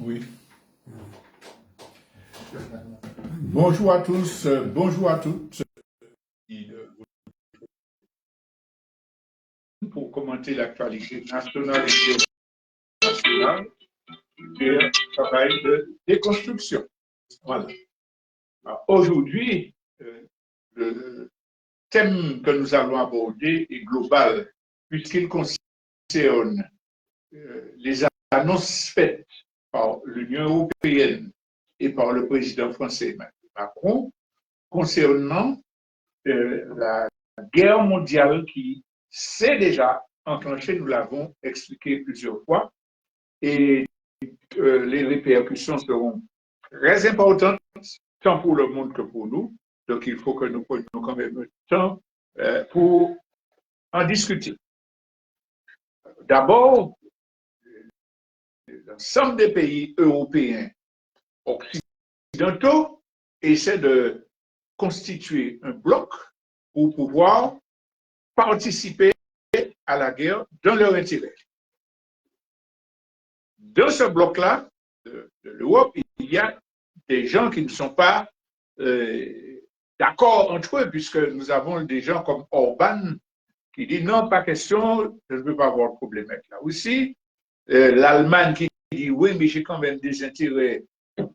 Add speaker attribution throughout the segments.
Speaker 1: Oui. Bonjour à tous, bonjour à toutes. Pour commenter l'actualité nationale et internationale et un travail de déconstruction. Voilà. Aujourd'hui, le thème que nous allons aborder est global, puisqu'il concerne les annonces faites par l'Union européenne et par le président français Macron concernant la guerre mondiale qui s'est déjà enclenchée, nous l'avons expliqué plusieurs fois, et les répercussions seront très importantes, tant pour le monde que pour nous. Donc, il faut que nous prenions quand même le temps pour en discuter. D'abord, l'ensemble des pays européens occidentaux essaient de constituer un bloc pour pouvoir participer à la guerre dans leur intérêt. Dans ce bloc-là, de l'Europe, il y a des gens qui ne sont pas d'accord entre eux, puisque nous avons des gens comme Orban qui dit non, pas question, je ne veux pas avoir de problème avec la Russie. L'Allemagne qui dit oui, mais j'ai quand même des intérêts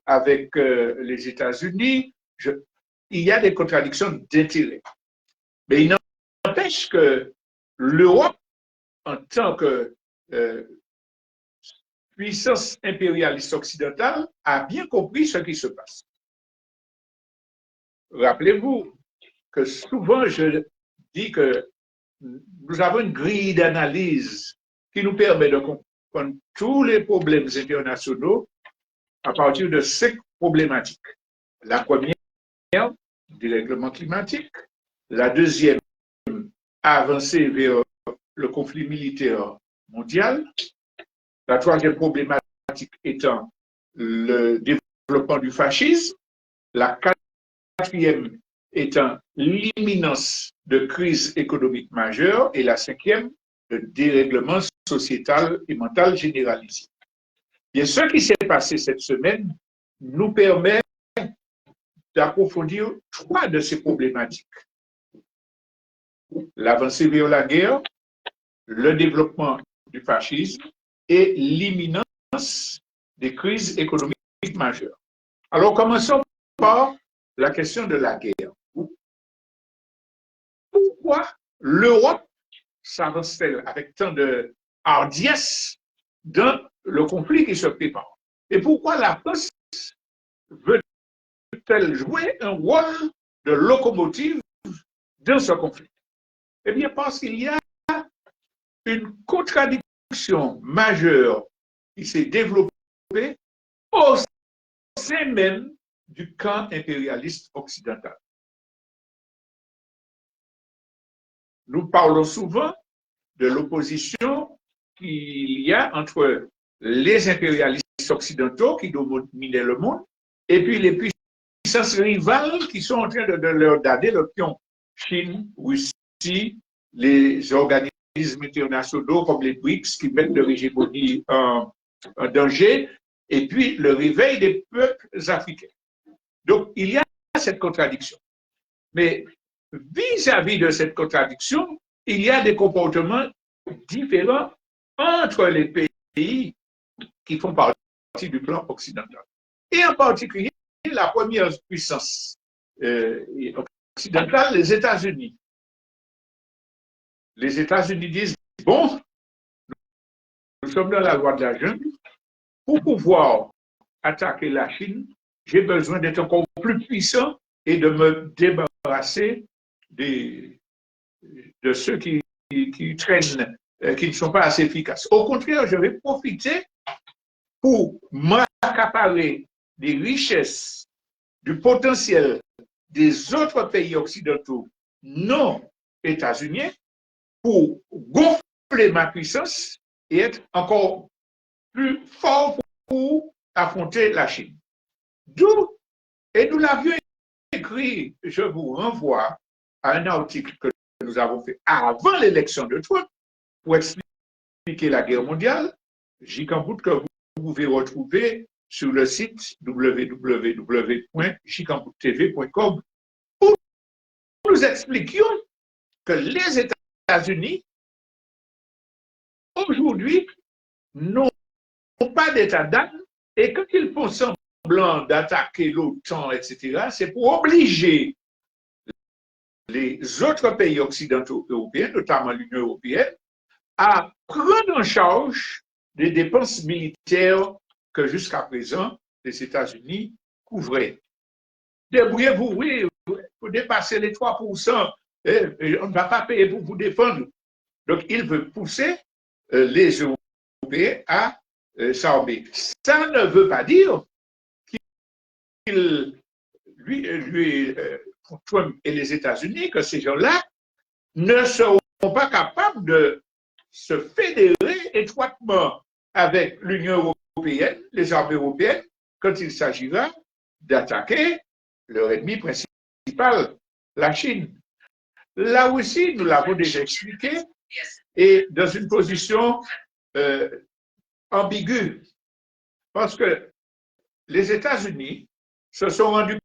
Speaker 1: avec les États-Unis. Il y a des contradictions d'intérêts. Mais il n'empêche que l'Europe, en tant que puissance impérialiste occidentale, a bien compris ce qui se passe. Rappelez-vous que souvent je dis que nous avons une grille d'analyse qui nous permet de comprendre tous les problèmes internationaux à partir de 5 problématiques. La première, dérèglement climatique. La deuxième, avancer vers le conflit militaire mondial. La troisième problématique étant le développement du fascisme. La quatrième étant l'imminence de crise économique majeure. Et la cinquième, le dérèglement sociétal et mental généralisé. Et ce qui s'est passé cette semaine nous permet d'approfondir 3 de ces problématiques. L'avancée vers la guerre, le développement du fascisme et l'imminence des crises économiques majeures. Alors, commençons par la question de la guerre. Pourquoi l'Europe s'avance-t-elle avec tant de hardiesse dans le conflit qui se prépare? Et pourquoi la France veut-elle jouer un rôle de locomotive dans ce conflit? Eh bien, parce qu'il y a une contradiction majeure qui s'est développée au sein même du camp impérialiste occidental. Nous parlons souvent de l'opposition qu'il y a entre les impérialistes occidentaux qui dominaient le monde et puis les puissances rivales qui sont en train de leur donner le pion. Chine, Russie, les organismes internationaux comme les BRICS qui mettent leur hégémonie en danger, et puis le réveil des peuples africains. Donc, il y a cette contradiction. Mais vis-à-vis de cette contradiction, il y a des comportements différents entre les pays qui font partie du plan occidental. Et en particulier, la première puissance occidentale, les États-Unis. Les États-Unis disent, bon, nous sommes dans la loi de la jungle, pour pouvoir attaquer la Chine, j'ai besoin d'être encore plus puissant et de me débarrasser de ceux qui traînent, qui ne sont pas assez efficaces. Au contraire, je vais profiter pour m'accaparer des richesses, du potentiel des autres pays occidentaux non états-uniens pour gonfler ma puissance et être encore plus fort pour affronter la Chine. D'où, et nous l'avions écrit, je vous renvoie à un article que nous avons fait avant l'élection de Trump pour expliquer la guerre mondiale. J'y camboute que vous pouvez retrouver sur le site www.jcampoutv.com où nous expliquions que les États-Unis, aujourd'hui, n'ont pas d'état d'âme et quand ils font semblant d'attaquer l'OTAN, etc., c'est pour obliger les autres pays occidentaux européens, notamment l'Union européenne, à prendre en charge des dépenses militaires que jusqu'à présent les États-Unis couvraient. Débrouillez-vous, oui, pour dépasser les 3%, et on ne va pas payer pour vous défendre. Donc, il veut pousser les Européens à s'armer. Ça ne veut pas dire qu'il, Trump et les États-Unis, que ces gens-là ne seront pas capables de se fédérer étroitement avec l'Union européenne, les armées européennes, quand il s'agira d'attaquer leur ennemi principal, la Chine. Là aussi, nous l'avons déjà expliqué, et dans une position ambiguë, parce que les États-Unis se sont rendus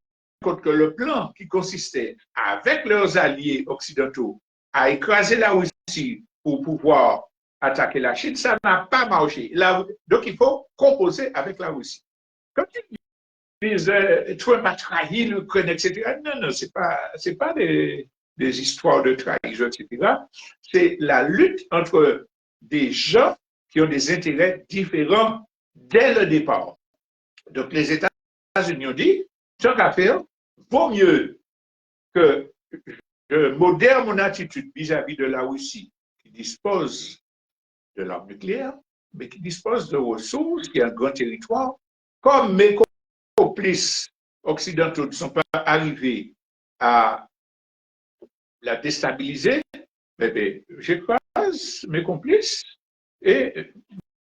Speaker 1: compte que le plan qui consistait, avec leurs alliés occidentaux, à écraser la Russie pour pouvoir attaquer la Chine, ça n'a pas marché. Donc, il faut composer avec la Russie. Quand ils disent Trump a trahi l'Ukraine, etc., non, ce n'est pas des histoires de trahison, etc. C'est la lutte entre des gens qui ont des intérêts différents dès le départ. Donc, les États-Unis ont dit, tant qu'à faire, vaut mieux que je modère mon attitude vis-à-vis de la Russie, qui dispose de l'arme nucléaire, mais qui dispose de ressources, qui a un grand territoire. Comme mes complices occidentaux ne sont pas arrivés à la déstabiliser, j'écrase mes complices et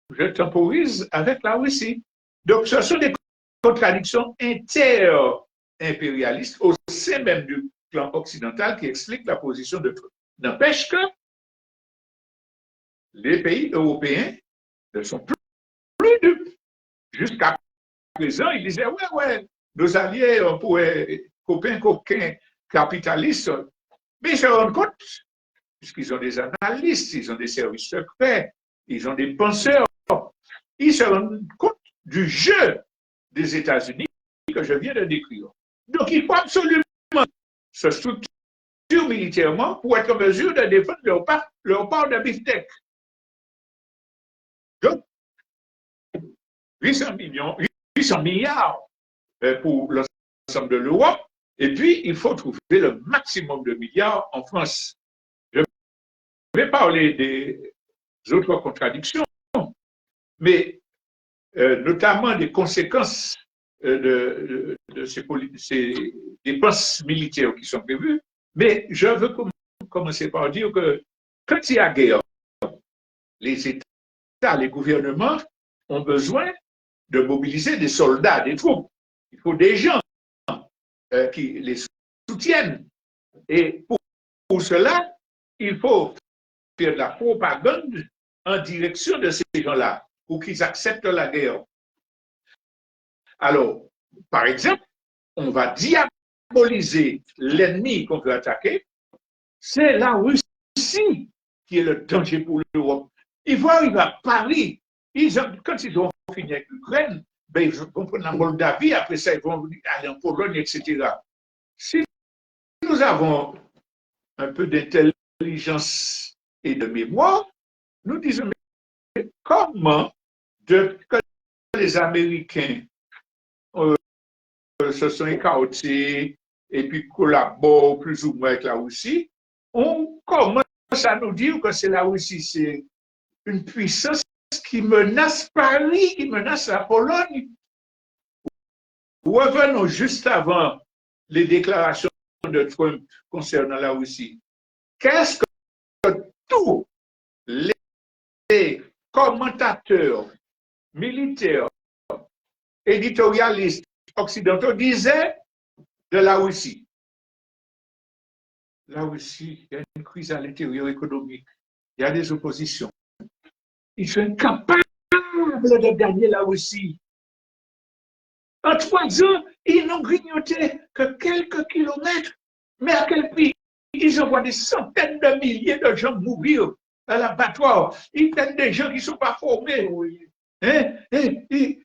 Speaker 1: je temporise avec la Russie. Donc, ce sont des contradictions inter-impérialistes au sein même du clan occidental qui expliquent la position de Trump. N'empêche que les pays européens ne sont plus dupes. Jusqu'à présent, ils disaient, ouais, nos alliés, on pourrait, coquins, capitalistes, mais ils se rendent compte, puisqu'ils ont des analystes, ils ont des services secrets, ils ont des penseurs, ils se rendent compte du jeu des États-Unis que je viens de décrire. Donc, il faut absolument se structurer militairement pour être en mesure de défendre leur part de beefsteak. Donc, 800 milliards pour l'ensemble de l'Europe, et puis il faut trouver le maximum de milliards en France. Je vais parler des autres contradictions, mais notamment des conséquences de ces dépenses militaires qui sont prévues, mais je veux commencer par dire que quand il y a guerre, les États, les gouvernements ont besoin de mobiliser des soldats, des troupes. Il faut des gens qui les soutiennent. Et pour cela, il faut faire de la propagande en direction de ces gens-là pour qu'ils acceptent la guerre. Alors, par exemple, on va diaboliser l'ennemi qu'on veut attaquer. C'est la Russie qui est le danger pour l'Europe. Ils vont arriver à Paris. Quand ils ont fini avec l'Ukraine, ben, ils vont prendre la Moldavie, après ça, ils vont aller en Pologne, etc. Si nous avons un peu d'intelligence et de mémoire, nous disons, mais comment, que les Américains se sont écartés et puis collaborent plus ou moins avec la Russie, on commence à nous dire que c'est la Russie, c'est une puissance qui menace Paris, qui menace la Pologne. Revenons juste avant les déclarations de Trump concernant la Russie. Qu'est-ce que tous les commentateurs militaires, éditorialistes occidentaux disaient de la Russie? La Russie, il y a une crise à l'intérieur économique, il y a des oppositions. Ils sont incapables de gagner la Russie. En 3 ans, ils n'ont grignoté que quelques kilomètres. Mais à quel prix? Ils envoient des centaines de milliers de gens mourir à l'abattoir. Ils prennent des gens qui ne sont pas formés. Hein? Et puis,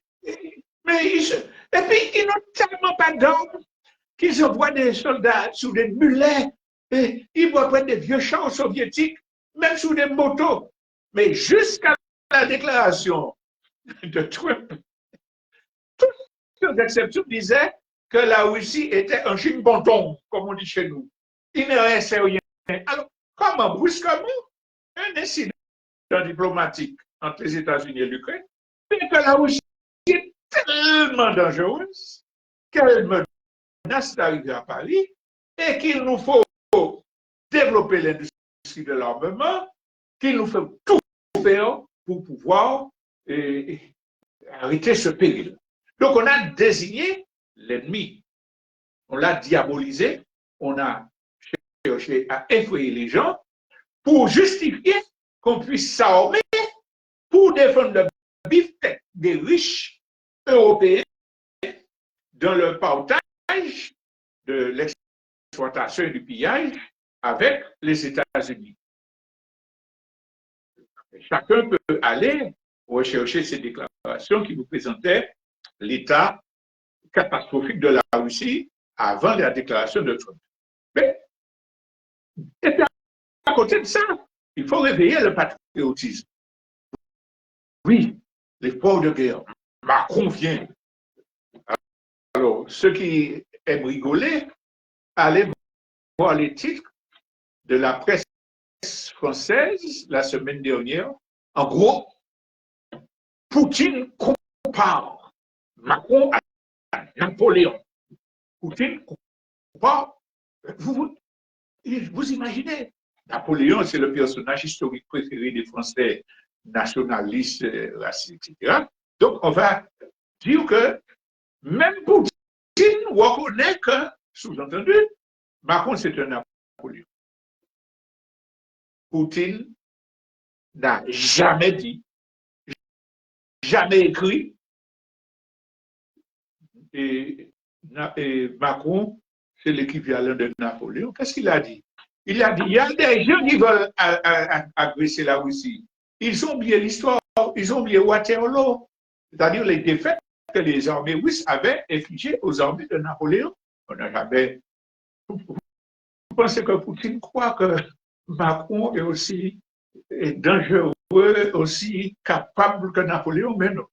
Speaker 1: ils n'ont tellement pas d'hommes qu'ils envoient des soldats sous des mulets. Et ils vont prendre des vieux chars soviétiques, même sous des motos. Mais jusqu'à la déclaration de Trump, toutes les exceptions disaient que la Russie était un chine bonton, comme on dit chez nous. Il ne restait rien. Alors, comment brusquement un incident diplomatique entre les États-Unis et l'Ukraine fait que la Russie est tellement dangereuse qu'elle menace d'arriver à Paris et qu'il nous faut développer l'industrie de l'armement, qu'il nous faut tout faire pour pouvoir arrêter ce péril. Donc, on a désigné l'ennemi, on l'a diabolisé, on a cherché à effrayer les gens pour justifier qu'on puisse s'armer pour défendre le beefsteak des riches européens dans le partage de l'exploitation et du pillage avec les États-Unis. Chacun peut aller rechercher ces déclarations qui vous présentaient l'état catastrophique de la Russie avant la déclaration de Trump. Mais, et puis à côté de ça, il faut réveiller le patriotisme. Oui, l'effort de guerre. Macron vient. Alors, ceux qui aiment rigoler, allez voir les titres de la presse française la semaine dernière. En gros, Poutine compare Macron à Napoléon. Poutine compare. Vous imaginez, Napoléon, c'est le personnage historique préféré des Français nationalistes, racistes, etc. Donc, on va dire que même Poutine reconnaît que, sous-entendu, Macron, c'est un Napoléon. Poutine n'a jamais dit, jamais écrit, et Macron, c'est l'équivalent de Napoléon. Qu'est-ce qu'il a dit? Il a dit, il y a des gens qui veulent agresser la Russie. Ils ont oublié l'histoire, ils ont oublié Waterloo, c'est-à-dire les défaites que les armées russes avaient infligées aux armées de Napoléon. On n'a jamais... Vous pensez que Poutine croit que Macron est aussi dangereux, aussi capable que Napoléon? Mais non.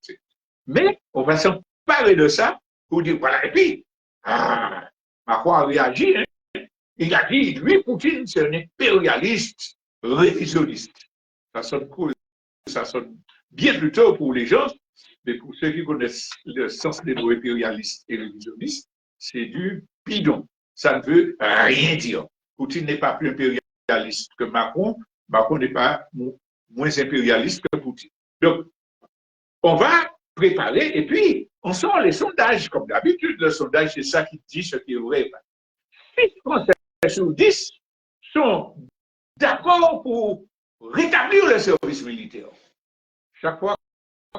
Speaker 1: Mais on va s'emparer de ça pour dire, voilà, et puis, Macron a réagi, hein. Il a dit, lui, Poutine, c'est un impérialiste révisionniste. Ça sonne cool, ça sonne bien plutôt pour les gens, mais pour ceux qui connaissent le sens des mots impérialiste et révisionniste, c'est du bidon. Ça ne veut rien dire. Poutine n'est pas plus impérialiste que Macron. Macron n'est pas moins impérialiste que Poutine. Donc, on va préparer et puis on sort les sondages. Comme d'habitude, le sondage, c'est ça qui dit ce qui est vrai. 6 Français sur 10 sont d'accord pour rétablir le service militaire. Chaque fois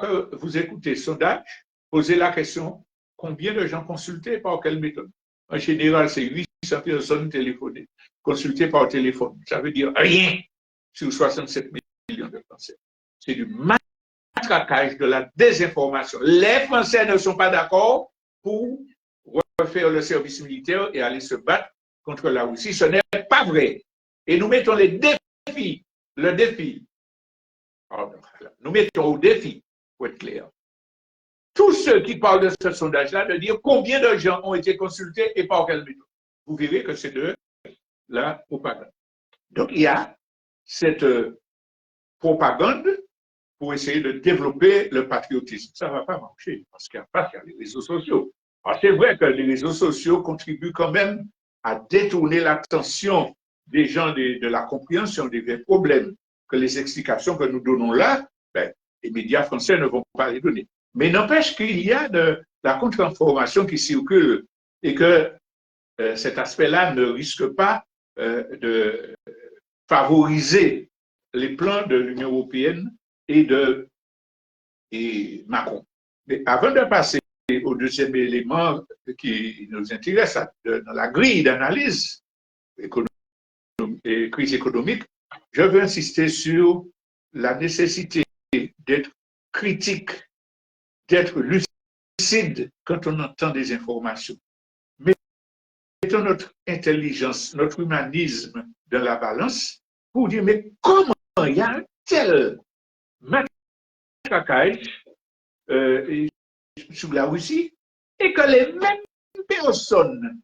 Speaker 1: que vous écoutez sondage, posez la question, combien de gens consultés par quelle méthode? En général, c'est 800 personnes téléphonées, consultées par téléphone. Ça veut dire rien sur 67 millions de Français. C'est du matraquage, de la désinformation. Les Français ne sont pas d'accord pour refaire le service militaire et aller se battre contre la Russie. Ce n'est pas vrai. Et nous mettons le défi, nous mettons au défi, pour être clair, tous ceux qui parlent de ce sondage-là, de dire combien de gens ont été consultés et par quelle méthode. Vous verrez que c'est de la propagande. Donc, il y a cette propagande pour essayer de développer le patriotisme. Ça ne va pas marcher parce qu'il n'y a pas qu'à les réseaux sociaux. Alors, c'est vrai que les réseaux sociaux contribuent quand même à détourner l'attention des gens de la compréhension des vrais problèmes, que les explications que nous donnons là, ben, les médias français ne vont pas les donner. Mais n'empêche qu'il y a de la contre-information qui circule et que cet aspect-là ne risque pas de favoriser les plans de l'Union européenne et Macron. Mais avant de passer au deuxième élément qui nous intéresse dans la grille d'analyse et crise économique, je veux insister sur la nécessité d'être critique, d'être lucide quand on entend des informations. Mettons notre intelligence, notre humanisme dans la balance pour dire, mais comment il y a un tel matraquage sur la Russie et que les mêmes personnes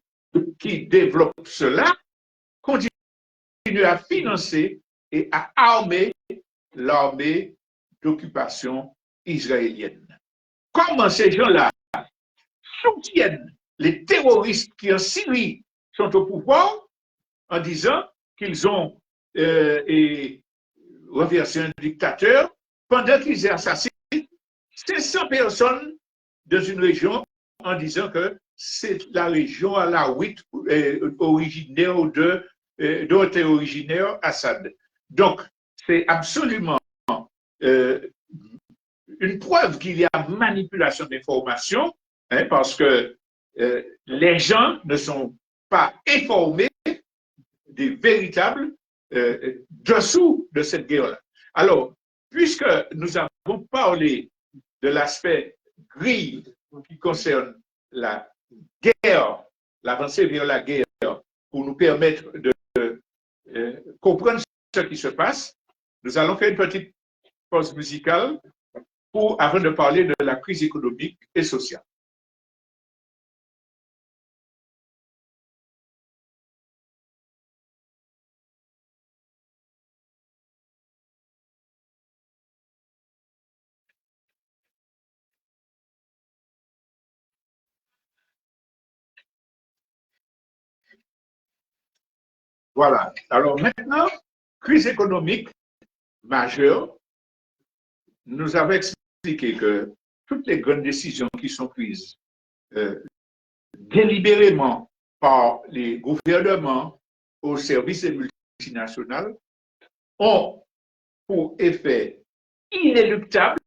Speaker 1: qui développent cela continuent à financer et à armer l'armée d'occupation israélienne. Comment ces gens-là soutiennent les terroristes qui en Syrie sont au pouvoir en disant qu'ils ont renversé un dictateur pendant qu'ils assassinent 500 personnes dans une région en disant que c'est la région alaouite originaire dont est originaire Assad. Donc, c'est absolument une preuve qu'il y a manipulation d'informations, hein, parce que les gens ne sont pas informés des véritables dessous de cette guerre-là. Alors, puisque nous avons parlé de l'aspect gris qui concerne la guerre, l'avancée vers la guerre, pour nous permettre de comprendre ce qui se passe, nous allons faire une petite pause musicale avant de parler de la crise économique et sociale. Voilà. Alors maintenant, crise économique majeure, nous avons expliqué que toutes les grandes décisions qui sont prises délibérément par les gouvernements au service des multinationales ont pour effet inéluctable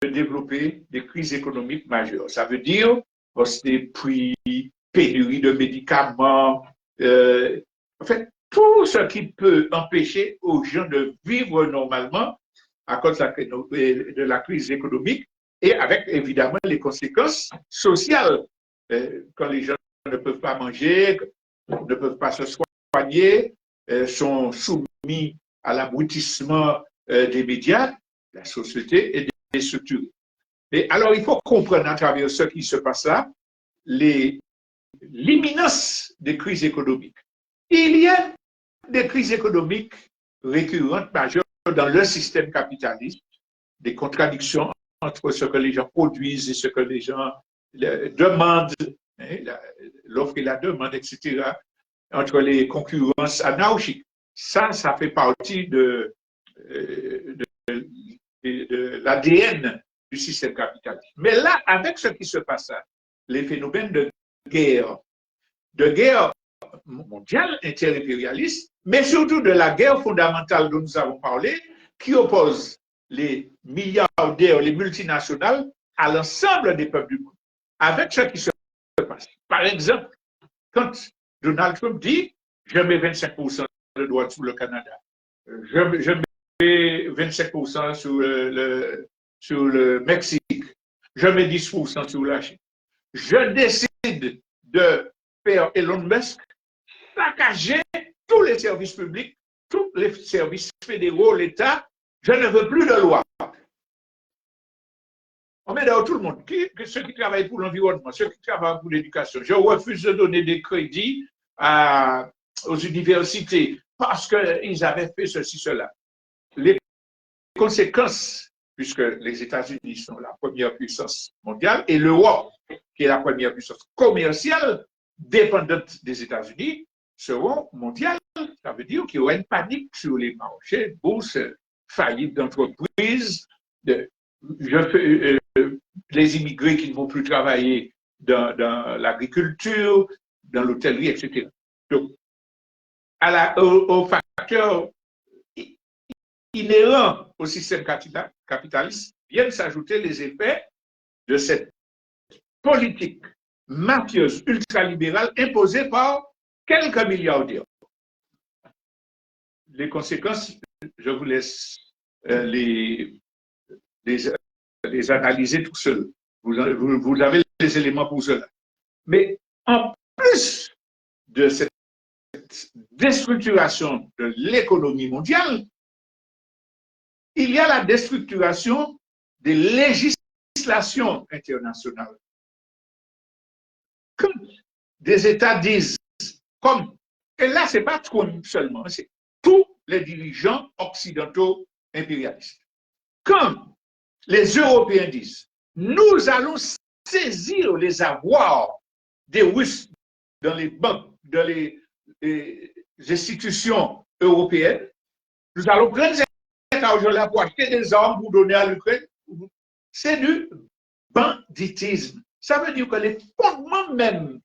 Speaker 1: de développer des crises économiques majeures. Ça veut dire hausse des prix, pénurie de médicaments, en fait, tout ce qui peut empêcher aux gens de vivre normalement à cause de la crise économique et avec évidemment les conséquences sociales. Quand les gens ne peuvent pas manger, ne peuvent pas se soigner, sont soumis à l'abrutissement des médias, la société est déstructurée. Et alors, il faut comprendre à travers ce qui se passe là, l'imminence des crises économiques. Il y a des crises économiques récurrentes majeures dans le système capitaliste, des contradictions entre ce que les gens produisent et ce que les gens demandent, hein, l'offre et la demande, etc., entre les concurrences anarchiques. Ça fait partie de l'ADN du système capitaliste. Mais là, avec ce qui se passe là, les phénomènes de guerre mondiale, interimpérialiste, mais surtout de la guerre fondamentale dont nous avons parlé, qui oppose les milliardaires, les multinationales à l'ensemble des peuples du monde. Avec ce qui se passe. Par exemple, quand Donald Trump dit « je mets 25% de droits sur le Canada, je mets 25% sur le Mexique, je mets 10% sur la Chine. Je décide de faire Elon Musk saccager tous les services publics, tous les services fédéraux, l'État. Je ne veux plus de loi. » On met dehors tout le monde, ceux qui travaillent pour l'environnement, ceux qui travaillent pour l'éducation. Je refuse de donner des crédits aux universités parce qu'ils avaient fait ceci, cela. Les conséquences, puisque les États-Unis sont la première puissance mondiale et l'Europe, qui est la première puissance commerciale dépendante des États-Unis, seront mondiales. Ça veut dire qu'il y aura une panique sur les marchés, bourses, faillite d'entreprises, les immigrés qui ne vont plus travailler dans l'agriculture, dans l'hôtellerie, etc. Donc, aux facteurs inhérents au système capitaliste viennent s'ajouter les effets de cette politique mafieuse ultralibérale imposée par quelques milliardaires. Les conséquences, je vous laisse les analyser tout seul. Vous avez les éléments pour cela. Mais en plus de cette déstructuration de l'économie mondiale, il y a la déstructuration des législations internationales. Quand des États disent, comme, et là, ce n'est pas Trump seulement, c'est tous les dirigeants occidentaux impérialistes. Quand les Européens disent, nous allons saisir les avoirs des Russes dans les banques, dans les institutions européennes, nous allons prendre cet argent-là pour acheter des armes pour donner à l'Ukraine. C'est du banditisme. Ça veut dire que les fondements même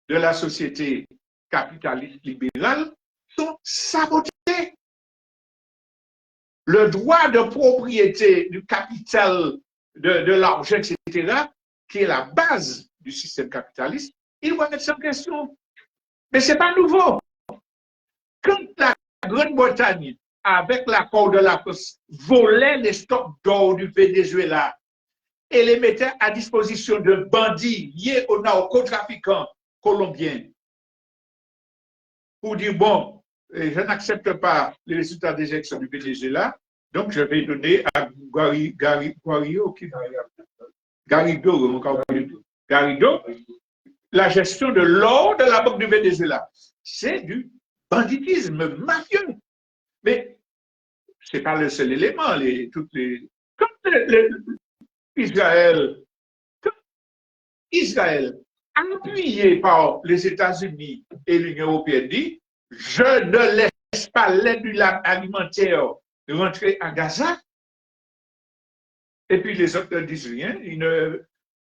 Speaker 1: de la société capitaliste libérale sont sabotés. Le droit de propriété du capital, de l'argent, etc., qui est la base du système capitaliste, il doit mettre ça en question. Mais ce n'est pas nouveau. Quand la Grande-Bretagne, avec l'accord de la France, volait les stocks d'or du Venezuela et les mettait à disposition de bandits liés aux narcotrafiquants colombiens pour dire, bon, je n'accepte pas les résultats des élections du Venezuela, donc je vais donner à Garrido la gestion de l'or de la Banque du Venezuela. C'est du banditisme mafieux. Mais ce n'est pas le seul élément. Quand Israël, appuyé par les États-Unis et l'Union européenne, dit « Je ne laisse pas l'aide alimentaire rentrer à Gaza », et puis les autres ne disent rien, ils ne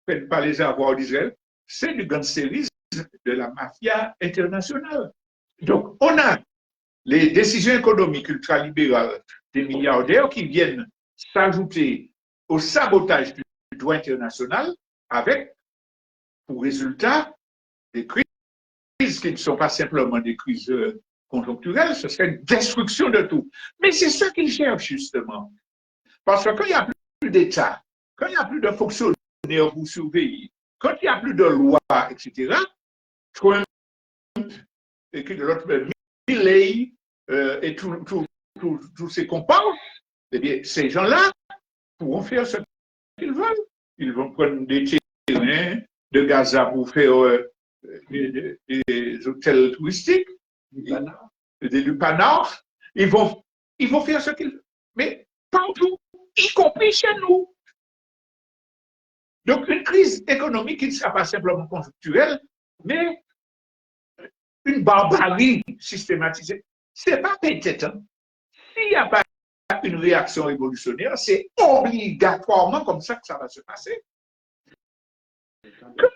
Speaker 1: prennent pas les avoirs d'Israël, c'est du gangstérisme de la mafia internationale. Donc, on a les décisions économiques ultralibérales des milliardaires qui viennent s'ajouter au sabotage du droit international avec, pour résultat, des crises qui ne sont pas simplement des crises conjoncturelles, ce serait une destruction de tout. Mais c'est ce qu'ils cherchent justement. Parce que quand il n'y a plus d'État, quand il n'y a plus de fonctionnaires pour surveiller, quand il n'y a plus de loi, etc., Trump et de l'autre, Milley et tous ces comparses, eh bien, ces gens-là pourront faire ce qu'ils veulent. Ils vont prendre des terrains de Gaza pour faire des hôtels touristiques, des lupanars. Ils vont faire ce qu'ils veulent. Mais partout, y compris chez nous. Donc, une crise économique qui ne sera pas simplement conjoncturelle, mais une barbarie systématisée. Ce n'est pas peut-être. Hein. S'il n'y a pas une réaction révolutionnaire, c'est obligatoirement comme ça que ça va se passer. Quand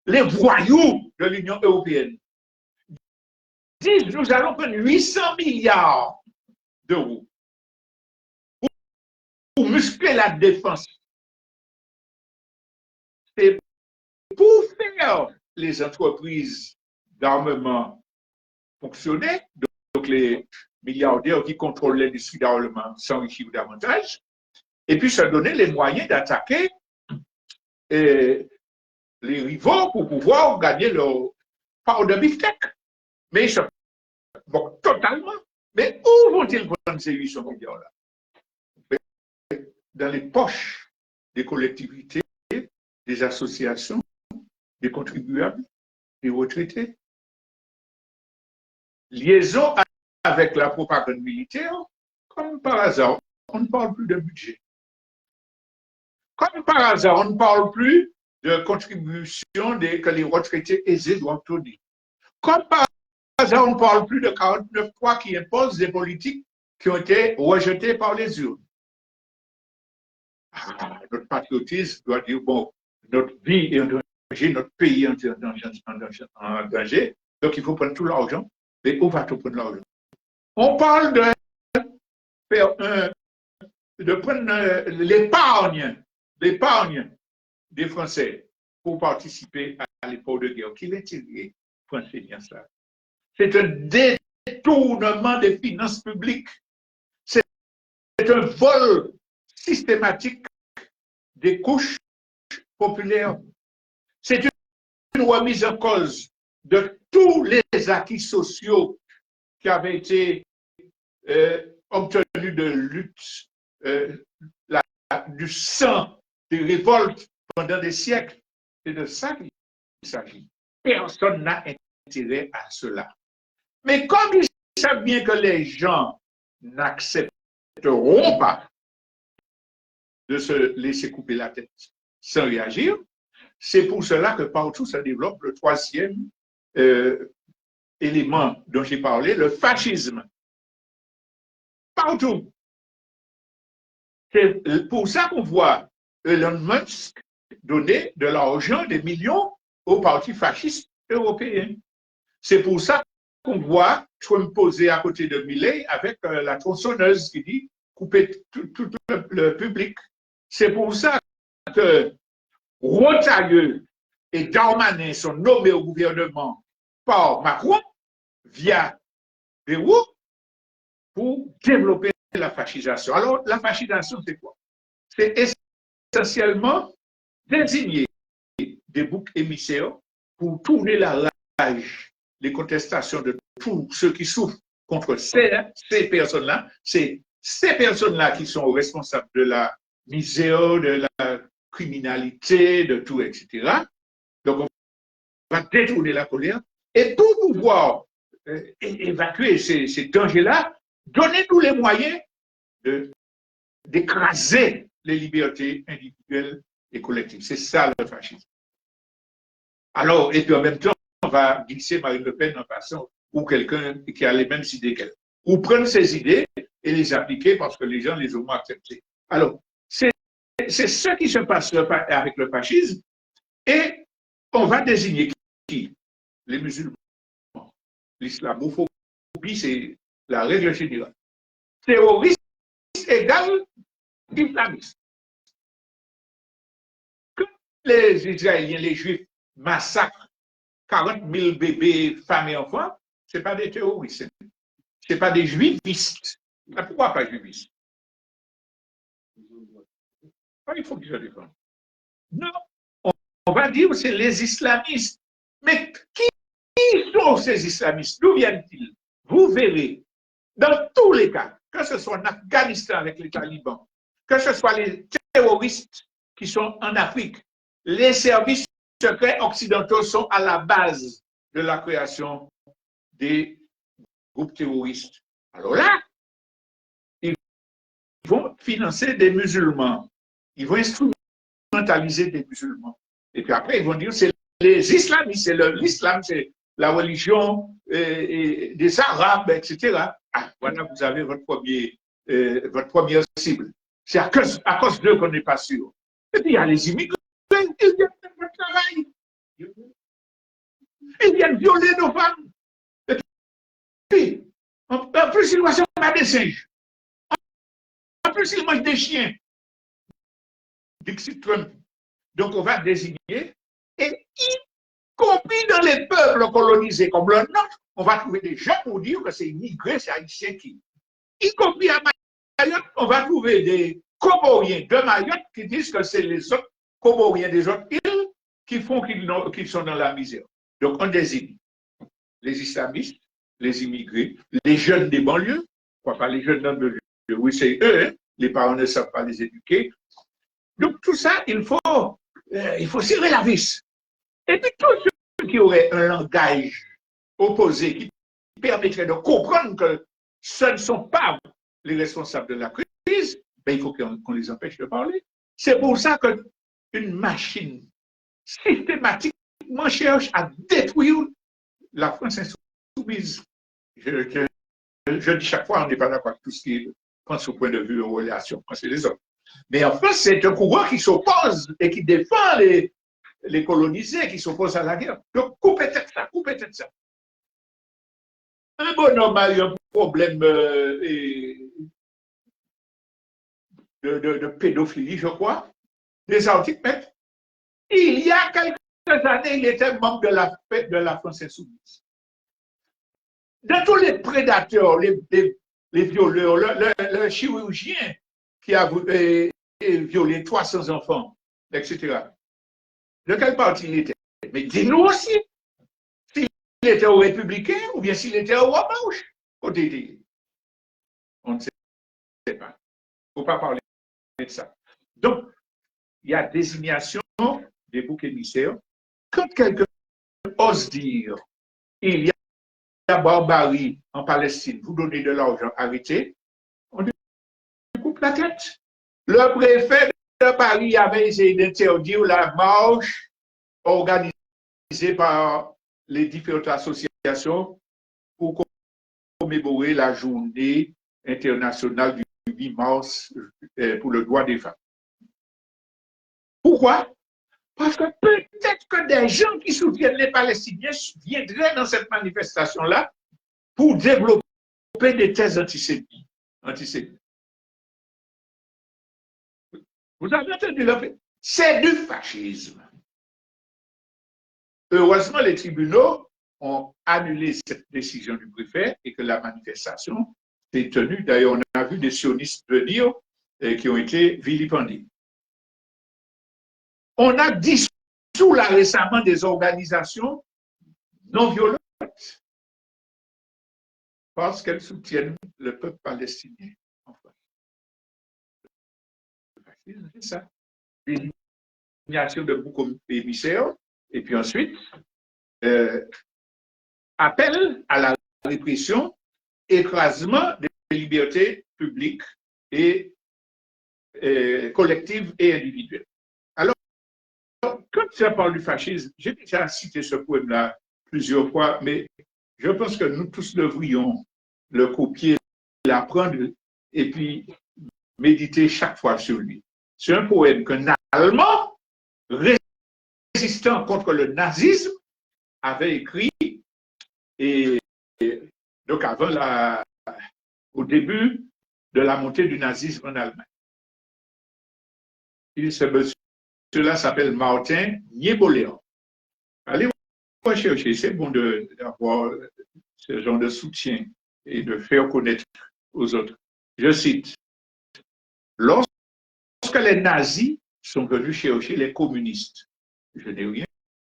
Speaker 1: les voyous de l'Union européenne disent nous allons prendre 800 milliards d'euros pour muscler la défense, c'est pour faire les entreprises d'armement fonctionner, donc les milliardaires qui contrôlent l'industrie d'armement s'enrichir davantage, et puis se donner les moyens d'attaquer les rivaux pour pouvoir gagner leur part de beefsteak. Mais ils se moquent totalement. Mais où vont-ils prendre ces 800 milliards-là? Dans les poches des collectivités, des associations, des contribuables, des retraités. Liaison avec la propagande militaire, comme par hasard, on ne parle plus de budget. Comme par hasard, on ne parle plus de contribution que les retraités aisés doivent donner. Comme par hasard, on ne parle plus de 49.3 qui impose des politiques qui ont été rejetées par les urnes. Notre patriotisme doit dire, bon, notre vie est en danger, notre pays est en danger, donc il faut prendre tout l'argent. Mais où va-t-on prendre l'argent? On parle de prendre l'épargne des Français pour participer à l'effort de guerre. Qui l'intérêt français bien ça? C'est un détournement des finances publiques. C'est un vol systématique des couches populaires. C'est une remise en cause de tous les acquis sociaux qui avaient été obtenus de lutte, du sang, des révoltes pendant des siècles. C'est de ça qu'il s'agit. Personne n'a intérêt à cela. Mais comme ils savent bien que les gens n'accepteront pas de se laisser couper la tête sans réagir, c'est pour cela que partout se développe le troisième élément dont j'ai parlé, le fascisme. Partout. C'est pour ça qu'on voit Elon Musk donner de l'argent, des millions aux partis fascistes européens. C'est pour ça qu'on voit Trump poser à côté de Milei avec la tronçonneuse qui dit couper tout le public. C'est pour ça que Rotarieux et Darmanin sont nommés au gouvernement par Macron via Pérou pour développer la fascisation. Alors, la fascisation, c'est quoi? C'est essentiellement désigner des boucs émissaires pour tourner la rage, les contestations de tous ceux qui souffrent contre ces personnes-là. C'est ces personnes-là qui sont responsables de la misère, de la criminalité, de tout, etc. Donc, on va détourner la colère. Et pour pouvoir évacuer ces dangers-là, donnez-nous les moyens d'écraser les libertés individuelles et collectives. C'est ça le fascisme. Alors, et puis en même temps, on va glisser Marine Le Pen en passant, ou quelqu'un qui a les mêmes idées qu'elle. Ou prendre ces idées et les appliquer parce que les gens les ont acceptées. Alors, c'est ce qui se passe avec le fascisme, et on va désigner qui? Les musulmans. L'islamophobie, c'est la règle générale. Terroriste égale islamiste. Que les Israéliens, les Juifs massacrent 40 000 bébés, femmes et enfants, ce n'est pas des terroristes. Ce n'est pas des juivistes. Pourquoi pas juivistes? Il faut qu'ils se défendent. Non, on va dire que c'est les islamistes. Mais qui sont ces islamistes? D'où viennent-ils? Vous verrez, dans tous les cas, que ce soit en Afghanistan avec les talibans, que ce soit les terroristes qui sont en Afrique, les services secrets occidentaux sont à la base de la création des groupes terroristes. Alors là, ils vont financer des musulmans, ils vont instrumentaliser des musulmans. Et puis après, ils vont dire c'est les islamistes, l'islam, c'est la religion des Arabes, etc. Ah, voilà, vous avez votre première cible. C'est à cause d'eux qu'on n'est pas sûr. Et puis il y a les immigrés, ils viennent faire votre travail. Ils viennent violer nos femmes. Et puis, en plus, ils mangent des singes. En plus, ils mangent des chiens. Dixit Trump. Donc, on va désigner, et y compris dans les peuples colonisés comme le nôtre, on va trouver des gens pour dire que c'est immigré, c'est haïtien qui. Y compris à Mayotte, on va trouver des Comoriens de Mayotte qui disent que c'est les autres Comoriens des autres îles qui font qu'ils sont dans la misère. Donc, on désigne les islamistes, les immigrés, les jeunes des banlieues, quoi pas les jeunes de oui, c'est eux, hein, les parents ne savent pas les éduquer. Donc, tout ça, il faut serrer la vis. Et puis, tous ceux qui auraient un langage opposé, qui permettrait de comprendre que ce ne sont pas les responsables de la crise, ben, il faut qu'on les empêche de parler. C'est pour ça qu'une machine systématiquement cherche à détruire la France insoumise. Je dis chaque fois, on n'est pas d'accord avec tout ce qui pense au point de vue en relation, quand c'est les autres. Mais en fait, c'est un courant qui s'oppose et qui défend les colonisés, qui s'oppose à la guerre. Donc, coupez peut-être ça. Un bonhomme a eu un problème de pédophilie, je crois. Les articles mettent Il y a quelques années, il était membre de la France insoumise. De tous les prédateurs, les violeurs, le chirurgien qui a violé 300 enfants, etc. De quel parti il était? Mais dis-nous aussi s'il était au républicain ou bien s'il était au gauche. On ne sait pas. Il ne faut pas parler de ça. Donc, il y a désignation des boucs émissaires. Quand quelqu'un ose dire il y a barbarie en Palestine, vous donnez de l'argent, arrêtez, on lui coupe la tête. Le préfet de Paris avait essayé d'interdire la marche organisée par les différentes associations pour commémorer la journée internationale du 8 mars pour le droit des femmes. Pourquoi? Parce que peut-être que des gens qui soutiennent les Palestiniens viendraient dans cette manifestation-là pour développer des thèses antisémites. Vous avez entendu le fait? C'est du fascisme. Heureusement, les tribunaux ont annulé cette décision du préfet et que la manifestation s'est tenue. D'ailleurs, on a vu des sionistes venir qui ont été vilipendés. On a dissous là récemment des organisations non violentes parce qu'elles soutiennent le peuple palestinien. Enfin, c'est ça. Désignation de boucs émissaires et puis ensuite appel à la répression, écrasement des libertés publiques et collectives et individuelles. Alors, quand tu parles du fascisme, j'ai déjà cité ce poème-là plusieurs fois, mais je pense que nous tous devrions le copier, l'apprendre et puis méditer chaque fois sur lui. C'est un poème qu'un Allemand résistant contre le nazisme avait écrit et donc au début de la montée du nazisme en Allemagne. Cela s'appelle Martin Niebolehr. Allez rechercher, c'est bon d'avoir ce genre de soutien et de faire connaître aux autres. Je cite, lorsque les nazis sont venus chercher les communistes, je n'ai rien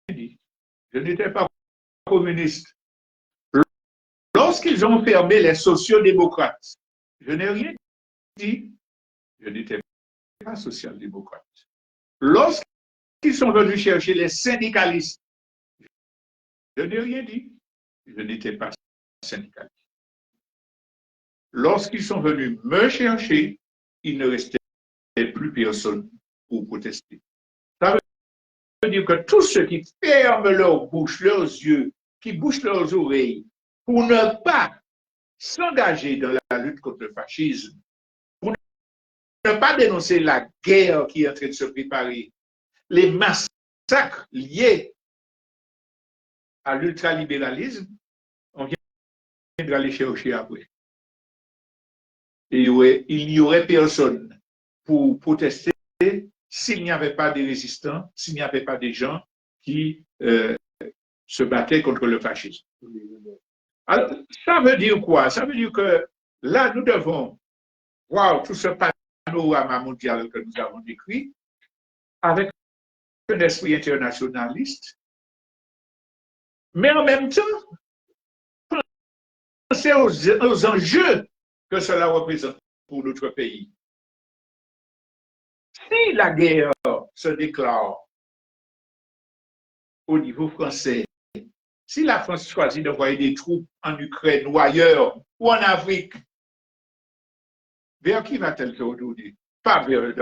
Speaker 1: dit, je n'étais pas communiste. Lorsqu'ils ont fermé les sociodémocrates, je n'ai rien dit, je n'étais pas social-démocrate. Lorsqu'ils sont venus chercher les syndicalistes, je n'ai rien dit, je n'étais pas syndicaliste. Lorsqu'ils sont venus me chercher, il ne restait plus personne pour protester. Ça veut dire que tous ceux qui ferment leur bouche, leurs yeux, qui bouchent leurs oreilles, pour ne pas s'engager dans la lutte contre le fascisme, pour ne pas dénoncer la guerre qui est en train de se préparer, les massacres liés à l'ultralibéralisme, on viendra les chercher après. Et il n'y aurait personne pour protester s'il n'y avait pas des résistants, s'il n'y avait pas des gens qui se battaient contre le fascisme. Alors, ça veut dire quoi? Ça veut dire que là, nous devons voir tout ce panorama mondial que nous avons décrit avec un esprit internationaliste, mais en même temps, penser aux enjeux que cela représente pour notre pays. Si la guerre se déclare au niveau français, si la France choisit d'envoyer des troupes en Ukraine ou ailleurs, ou en Afrique, vers qui va-t-elle se retourner? Pas vers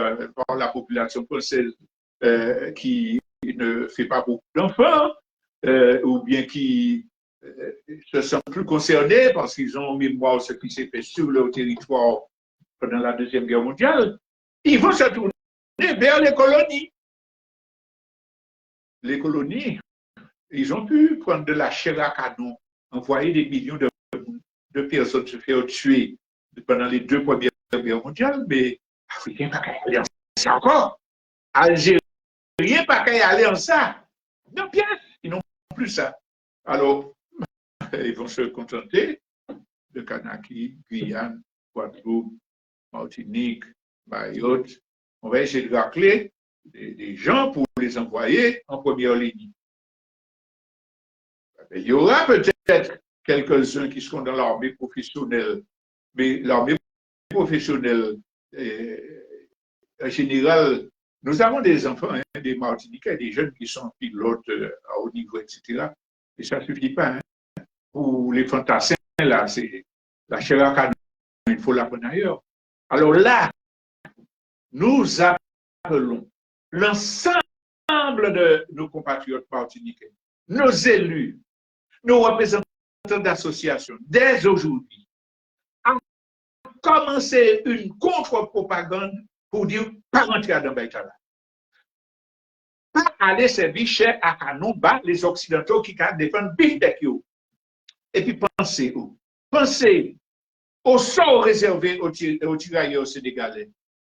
Speaker 1: la population française qui ne fait pas beaucoup d'enfants, ou bien qui se sentent plus concernés parce qu'ils ont en mémoire ce qui s'est fait sur leur territoire pendant la Deuxième Guerre mondiale. Ils vont se tourner vers les colonies. Les colonies, ils ont pu prendre de la chair à canon, envoyer des millions de personnes se faire tuer pendant les 2 premières guerres mondiales, mais Africains, c'est encore. Algérie rien pas qu'à y aller en ça. Non, bien, ils n'ont plus ça. Alors, ils vont se contenter de Kanaki, Guyane, Guadeloupe, Martinique, Mayotte. On va essayer de racler des gens pour les envoyer en première ligne. Il y aura peut-être quelques-uns qui seront dans l'armée professionnelle, mais l'armée professionnelle, en général, nous avons des enfants, hein, des Martiniquais, des jeunes qui sont pilotes à haut niveau, etc. Et ça ne suffit pas. Hein. Pour les fantassins, là, c'est la chair à canon, il faut la prendre ailleurs. Alors là, nous appelons l'ensemble de nos compatriotes martiniquais, nos élus, nos représentants d'associations, dès aujourd'hui, à commencer une contre-propagande pour dire pas rentrer à Dambaïtala. Pas aller servir cher à canon bas les Occidentaux qui défendent Big et puis pensez où? Pensez au sort réservé aux tirailleurs sénégalais,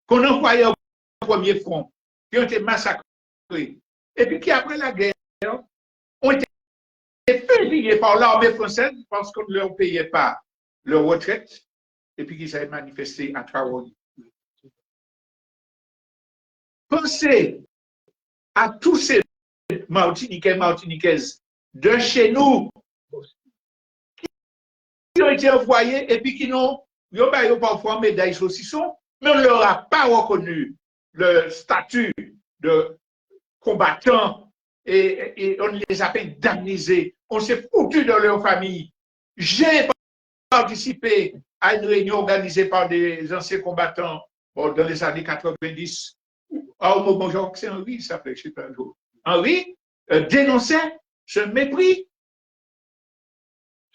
Speaker 1: qu'on envoyait au premier front, qui ont été massacrés, et puis qui, après la guerre, ont été fusillés par l'armée française parce qu'on ne leur payait pas leur retraite, et puis qu'ils avaient manifesté à Traoré. Pensez à tous ces Martiniquais, Martiniquaises de chez nous qui ont été envoyés et puis qui n'ont parfois médaille saucisson, mais on ne leur a pas reconnu le statut de combattant et on les a fait indemniser. On s'est foutu de leur famille. J'ai participé à une réunion organisée par des anciens combattants dans les années 90. Au moment où c'est Henri, ça fait, je sais pas, Henri dénonçait ce mépris,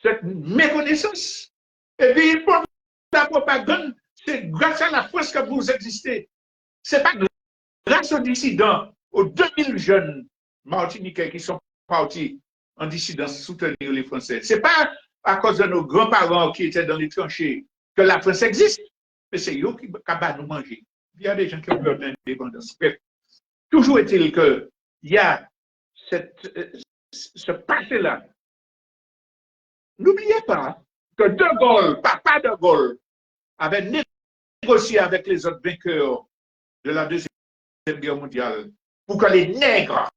Speaker 1: cette méconnaissance. Et puis, pour la propagande, c'est grâce à la France que vous existez. C'est pas grâce aux dissidents, aux 2000 jeunes martiniquais qui sont partis en dissidence soutenir les Français. C'est pas à cause de nos grands-parents qui étaient dans les tranchées que la France existe, mais c'est eux qui ont nous manger. Il y a des gens qui ont peur de l'indépendance. Toujours est-il qu'il y a ce passé-là. N'oubliez pas que De Gaulle, papa De Gaulle, avait négocié avec les autres vainqueurs de la Deuxième Guerre mondiale pour que les nègres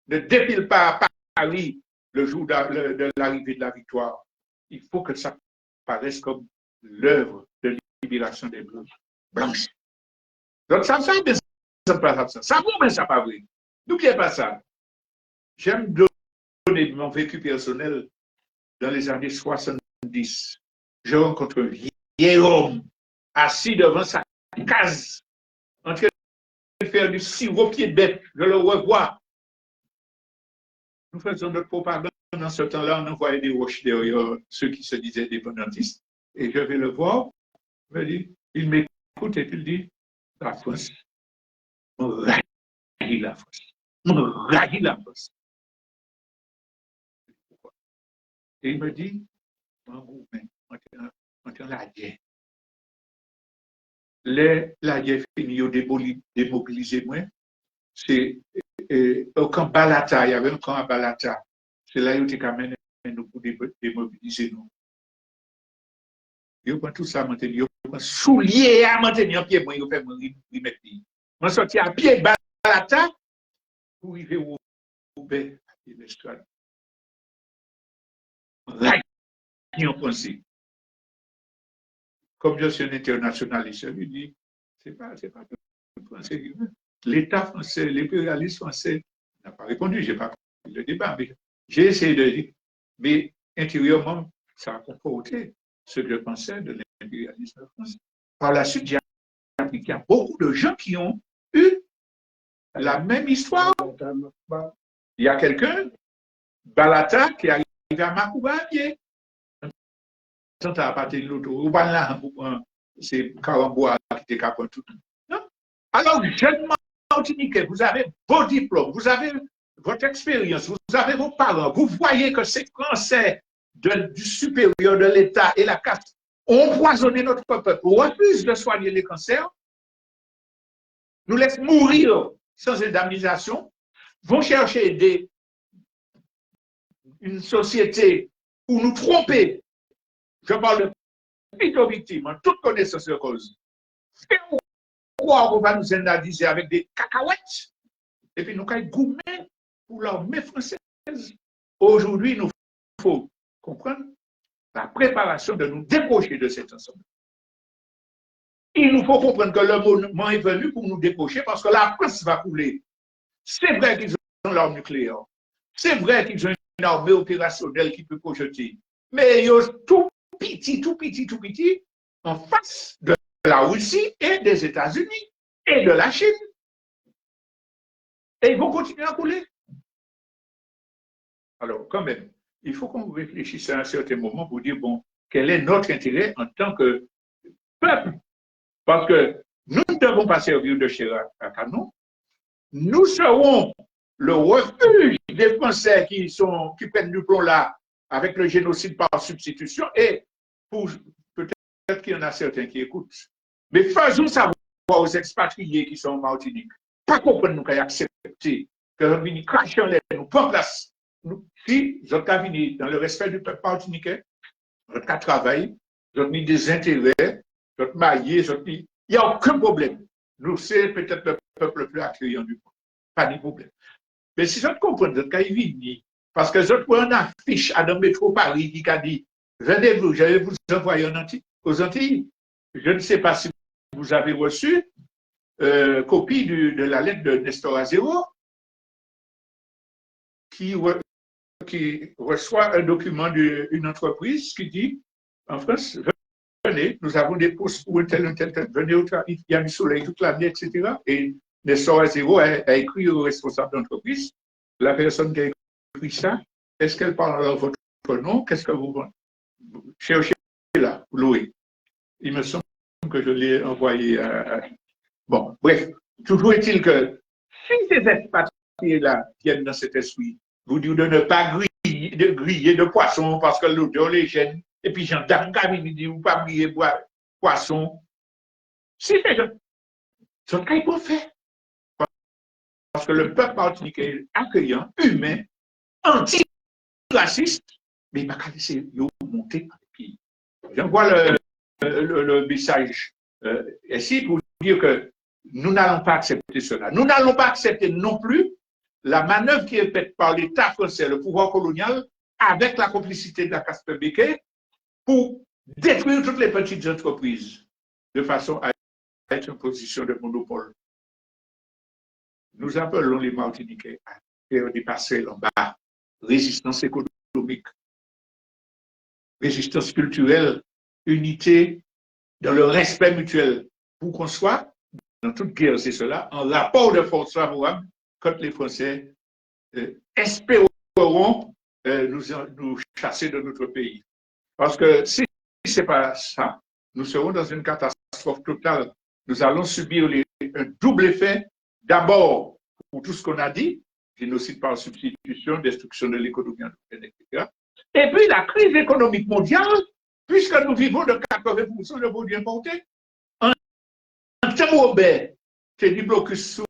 Speaker 1: ne défilent pas à Paris le jour de l'arrivée de la victoire. Il faut que ça paraisse comme l'œuvre de libération des Blanches. Donc ça me fait bien ça vaut, mais ça pas vrai. N'oubliez pas ça. J'aime donner mon vécu personnel dans les années 70. Je rencontre un vieil homme assis devant sa case, en train de faire du sirop pied de bête. Je le revois. Nous faisons notre propagande. Dans ce temps-là, on envoyait des roches derrière ceux qui se disaient dépendantistes. Et je vais le voir. Il m'écoute et il dit, la France, on raille la France. On raille la France. Et il me dit, on est la guerre. La guerre finit au démobiliser moi. C'est au camp Balata, il y avait un camp à Balata. C'est là où tu amènes nous pour démobiliser nous. Je prends tout ça à maintenir, je prends soulier à maintenir pied, moi, je fais mon remettre. Je sorti à pied Balata pour arriver au Roubaix, à l'estrade. Comme je suis un internationaliste, je lui dis, c'est pas tout français. L'État français, l'impérialisme français n'a pas répondu, j'ai pas compris le débat, mais j'ai essayé de dire, mais intérieurement, ça a conforté ce que je pensais de l'impérialisme français. Par la suite, j'ai appris qu'il y a beaucoup de gens qui ont eu la même histoire. Il y a quelqu'un, Balata, qui arrive à Makouba à pied. C'est Carambois qui était capable tout. Alors, jeune Martiniquais, vous avez vos diplômes, vous avez votre expérience, vous avez vos parents, vous voyez que ces Français du supérieur de l'État et la caste ont empoisonné notre peuple, refusent de soigner les cancers, nous laissent mourir sans indemnisation, vont chercher une société pour nous tromper. Je parle de plutôt-victime, en toute connaissance de cause. Et on croit qu'on va nous indemniser avec des cacahuètes, et puis nous allons goumer pour l'armée française. Aujourd'hui, il nous faut comprendre la préparation de nous dépocher de cet ensemble. Il nous faut comprendre que le moment est venu pour nous dépocher parce que la France va couler. C'est vrai qu'ils ont l'arme nucléaire. C'est vrai qu'ils ont une armée opérationnelle qui peut projeter. Mais ils ont tout petit, en face de la Russie et des États-Unis et de la Chine. Et ils vont continuer à couler. Alors, quand même, il faut qu'on réfléchisse à un certain moment pour dire, bon, quel est notre intérêt en tant que peuple? Parce que nous ne devons pas servir de chair à canon. Nous serons le refuge des Français qui prennent du plomb là avec le génocide par substitution et peut-être qu'il y en a certains qui écoutent. Mais faisons savoir aux expatriés qui sont en Martinique, pas comprendre nous accepter que nous venons cracher en l'air, nous prendre place. Si nous avons venu dans le respect du peuple martiniquais, notre cas travail, nous avons mis des intérêts, notre marié, il n'y a aucun problème. Nous, c'est peut-être le peuple le plus accueillant du monde. Pas de problème. Mais si je comprends, notre cas est venu, parce que je prends une affiche à dans le métro Paris qui a dit, venez-vous, je vais vous envoyer aux Antilles. Je ne sais pas si vous avez reçu copie de la lettre de Nestor Azero qui reçoit un document d'une entreprise qui dit, en France, venez, nous avons des postes pour un tel, venez au travail, il y a du soleil toute l'année, etc. Et Nestor Azero a écrit au responsable d'entreprise, la personne qui a écrit ça, est-ce qu'elle parle dans votre nom? Qu'est-ce que vous cherchez là, Louis? Il me semble que je l'ai envoyé à... Bon, bref, toujours est-il que si ces expatriés-là viennent dans cet esprit, vous dites de ne pas griller de poisson parce que l'odeur les gêne, et puis Jean Dargavini dit, vous ne pas griller poisson. Si ces gens, ce qu'ils peuvent faire. Parce que le peuple martiniquais est accueillant, humain, anti-raciste, mais il ne va pas laisser monter dans le pays. J'envoie le message ici pour dire que nous n'allons pas accepter cela. Nous n'allons pas accepter non plus la manœuvre qui est faite par l'État français, le pouvoir colonial, avec la complicité de la Casper Béquet, pour détruire toutes les petites entreprises de façon à être en position de monopole. Nous appelons les Martiniquais à faire des passerelles en bas, résistance économique, résistance culturelle, unité dans le respect mutuel, pour qu'on soit, dans toute guerre, c'est cela, en rapport de force favorable quand les Français espéreront nous chasser de notre pays. Parce que si ce n'est pas ça, nous serons dans une catastrophe totale. Nous allons subir un double effet. D'abord, pour tout ce qu'on a dit, génocide par substitution, destruction de l'économie, etc. Et puis la crise économique mondiale, puisque nous vivons de 80% de produits importés. En temps Robert, c'est du blocus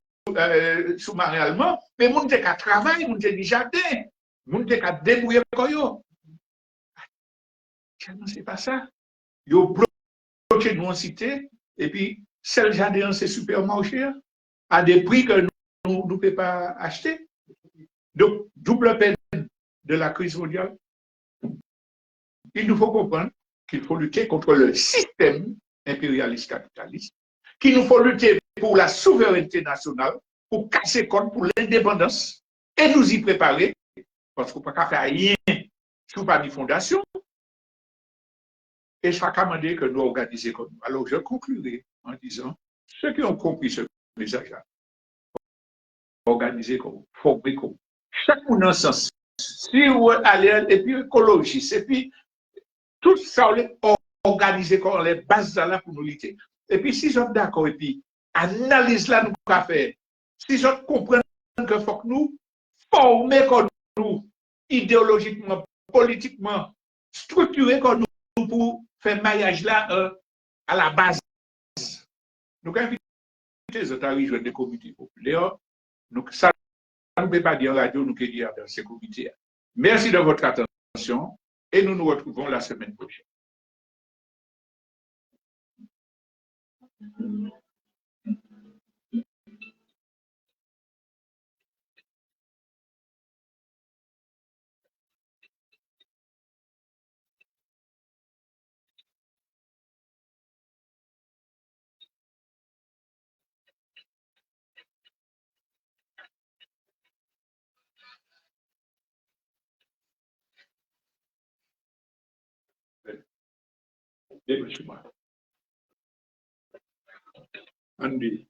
Speaker 1: sous-marin allemand, mais nous n'avons qu'à travailler, nous avons du jardin, nous n'avons qu'à débrouiller koyo. C'est pas ça. Ils ont bloqué nous en cité, et puis, celle jardin, c'est supermarché, à des prix que nous ne pouvons pas acheter. Donc, double peine de la crise mondiale. Il nous faut comprendre qu'il faut lutter contre le système impérialiste capitaliste, qu'il nous faut lutter pour la souveraineté nationale, pour casser compte pour l'indépendance, et nous y préparer, parce qu'on ne peut pas faire rien sous pas de fondation, et ça a demandé que nous organiser comme nous. Alors, je conclurai en disant, ceux qui ont compris ce message-là, organiser comme, former comme, chaque monde en sens, si vous allez, et puis écologiste, et puis tout ça, on est organisé comme les bases là pour nous lutter. Et puis, si vous êtes d'accord, et puis, analyse là, nous pouvons faire. Si vous comprenez que faut que nous former comme nous, idéologiquement, politiquement, structurer comme nous pour faire maillage là à la base. Nous avons invité les autres à rejoindre des comités populaires, Donc, ça, ne peut pas dire radio, nous que dire dans sécurité. Merci de votre attention et nous nous retrouvons la semaine prochaine. Andy.